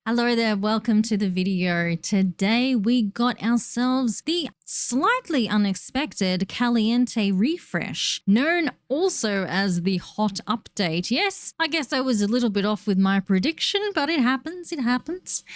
Hello there, welcome to the video. Today we got ourselves the slightly unexpected Caliente refresh, known also as the hot update. Yes, I guess I was a little bit off with my prediction, but it happens.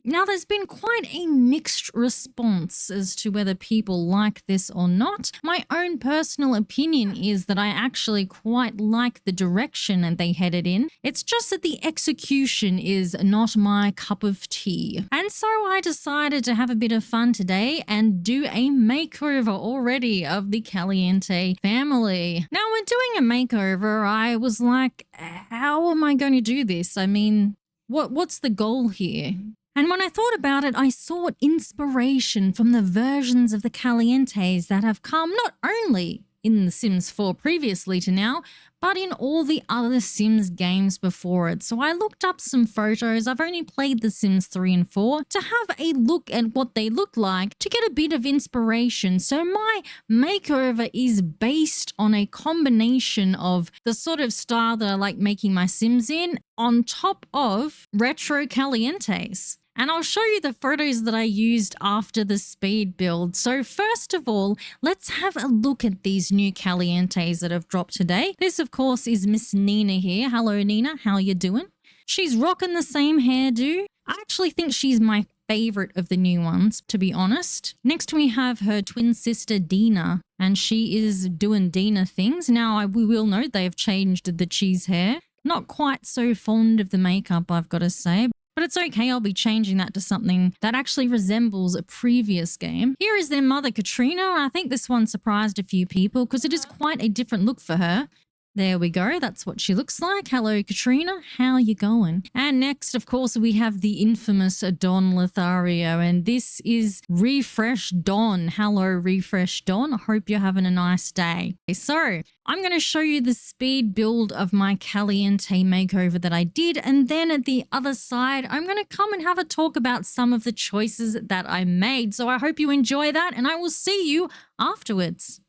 Now there's been quite a mixed response as to whether people like this or not. My own personal opinion is that I actually quite like the direction that they headed in. It's just that the execution is not my cup of tea. And so I decided to have a bit of fun today and do a makeover already of the Caliente family. Now when doing a makeover, I was like, how am I going to do this? I mean, what's the goal here? And when I thought about it, I sought inspiration from the versions of the Calientes that have come not only in The Sims 4 previously to now, but in all the other Sims games before it. So I looked up some photos. I've only played The Sims 3 and 4 to have a look at what they look like to get a bit of inspiration. So my makeover is based on a combination of the sort of style that I like making my Sims in on top of retro Calientes. And I'll show you the photos that I used after the speed build. So first of all, let's have a look at these new Calientes that have dropped today. This, of course, is Miss Nina here. Hello, Nina. How you doing? She's rocking the same hairdo. I actually think she's my favorite of the new ones, to be honest. Next, we have her twin sister, Dina, and she is doing Dina things. Now, we will note they have changed the cheese hair. Not quite so fond of the makeup, I've got to say. But it's okay, I'll be changing that to something that actually resembles a previous game. Here is their mother, Katrina. I think this one surprised a few people because it is quite a different look for her. There we go. That's what she looks like. Hello, Katrina. How you going? And next, of course, we have the infamous Don Lothario, and this is Refresh Don. Hello, Refresh Don. I hope you're having a nice day. So I'm going to show you the speed build of my Caliente makeover that I did, and then at the other side, I'm going to come and have a talk about some of the choices that I made. So I hope you enjoy that, and I will see you afterwards.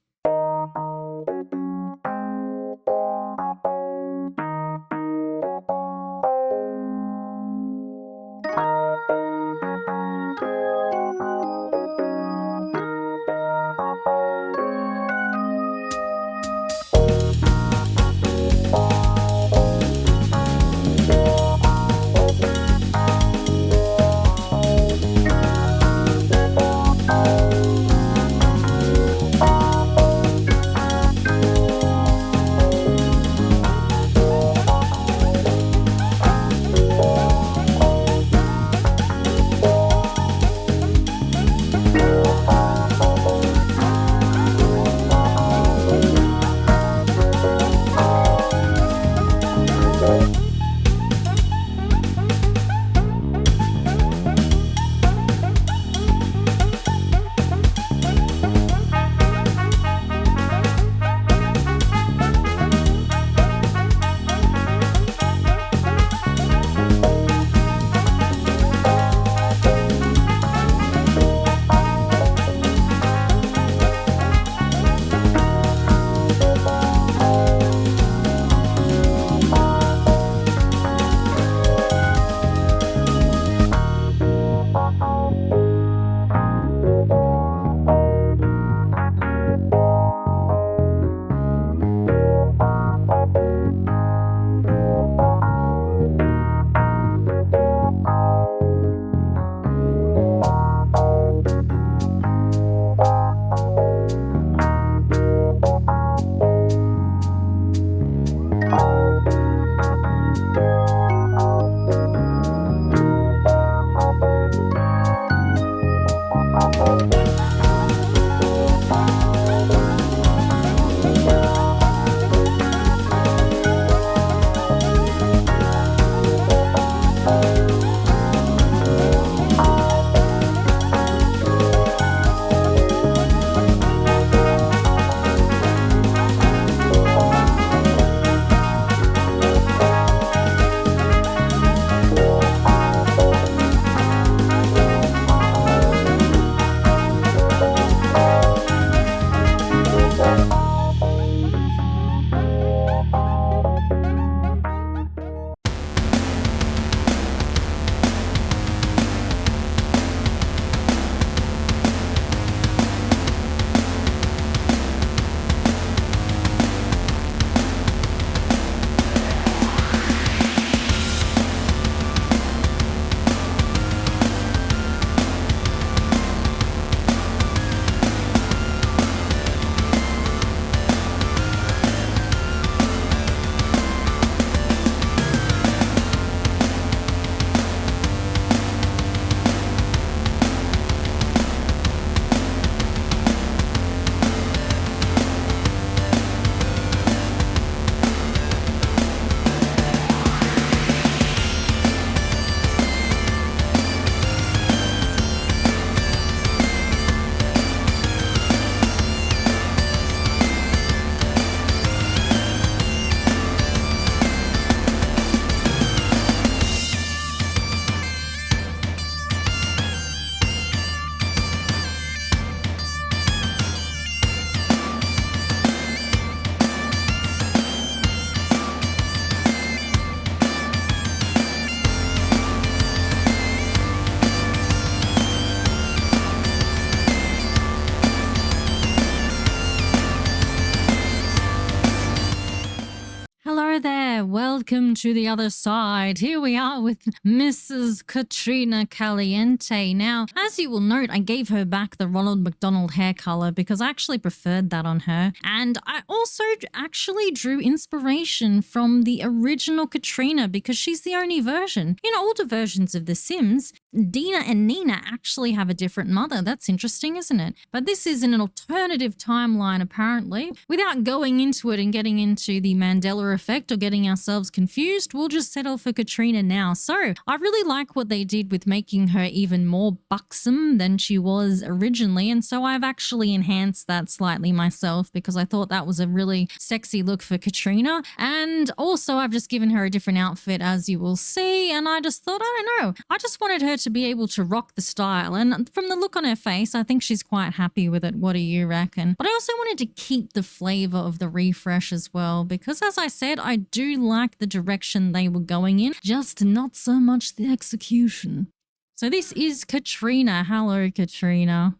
welcome to the other side. Here we are with Mrs. Katrina Caliente. Now, as you will note, I gave her back the Ronald McDonald hair color because I actually preferred that on her. And I also actually drew inspiration from the original Katrina because she's the only version. In older versions of The Sims, Dina and Nina actually have a different mother. That's interesting, isn't it? But this is in an alternative timeline, apparently. Without going into it and getting into the Mandela effect or getting ourselves confused, we'll just settle for Katrina now. So I really like what they did with making her even more buxom than she was originally. And so I've actually enhanced that slightly myself because I thought that was a really sexy look for Katrina. And also I've just given her a different outfit, as you will see. And I just thought, I don't know, I just wanted her to be able to rock the style. And from the look on her face, I think she's quite happy with it. What do you reckon? But I also wanted to keep the flavor of the refresh as well, because as I said, I do like the direction they were going in, just not so much the execution. So this is Katrina. Hello, Katrina.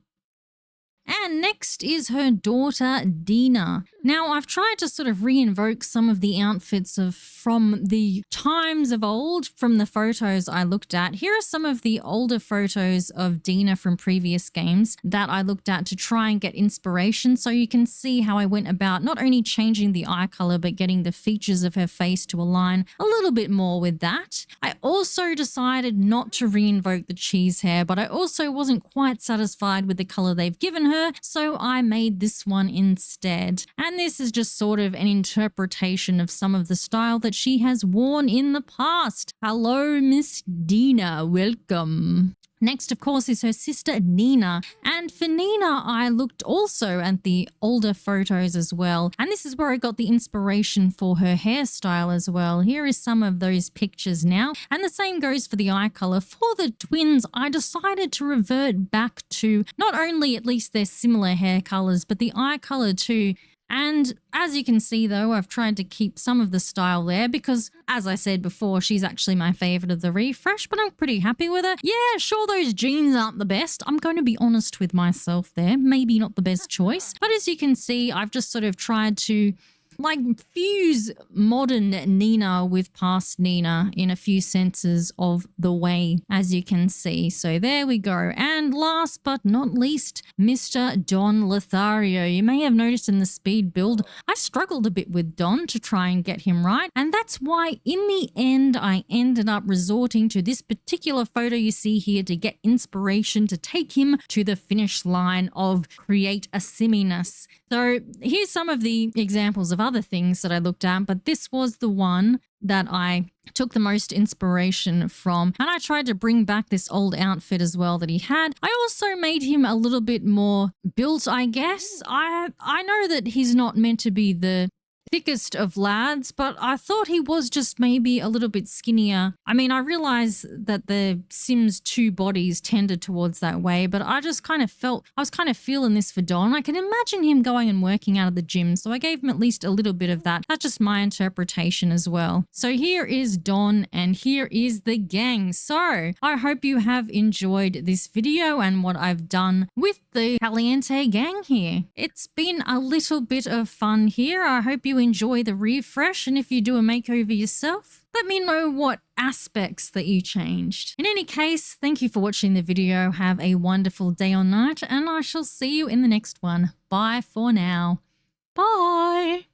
And next is her daughter, Dina. Now, I've tried to sort of reinvoke some of the outfits from the times of old from the photos I looked at. Here are some of the older photos of Dina from previous games that I looked at to try and get inspiration, so you can see how I went about not only changing the eye color but getting the features of her face to align a little bit more with that. I also decided not to reinvoke the cheese hair, but I also wasn't quite satisfied with the color they've given her, so I made this one instead. And this is just sort of an interpretation of some of the style that she has worn in the past. Hello, Miss Dina. Welcome. Next, of course, is her sister Nina. And for Nina, I looked also at the older photos as well. And this is where I got the inspiration for her hairstyle as well. Here is some of those pictures now. And the same goes for the eye color. For the twins, I decided to revert back to not only at least their similar hair colors, but the eye color too. And as you can see, though, I've tried to keep some of the style there because, as I said before, she's actually my favorite of the refresh, but I'm pretty happy with her. Yeah, sure, those jeans aren't the best. I'm going to be honest with myself there. Maybe not the best choice. But as you can see, I've just sort of tried to fuse modern Nina with past Nina in a few senses of the way, as you can see. So there we go. And last but not least, Mr. Don Lothario. You may have noticed in the speed build, I struggled a bit with Don to try and get him right. And that's why in the end, I ended up resorting to this particular photo you see here to get inspiration to take him to the finish line of create a simminess. So here's some of the examples of other things that I looked at, but this was the one that I took the most inspiration from. And I tried to bring back this old outfit as well that he had. I also made him a little bit more built, I guess. I know that he's not meant to be the thickest of lads, but I thought he was just maybe a little bit skinnier. I mean, I realize that the Sims 2 bodies tended towards that way, but I just kind of felt, I was kind of feeling this for Don. I can imagine him going and working out of the gym, so I gave him at least a little bit of that. That's just my interpretation as well. So here is Don and here is the gang. So I hope you have enjoyed this video and what I've done with the Caliente gang here. It's been a little bit of fun here. I hope you enjoy the refresh, and if you do a makeover yourself, let me know what aspects that you changed. In any case, thank you for watching the video. Have a wonderful day or night, and I shall see you in the next one. Bye for now. Bye.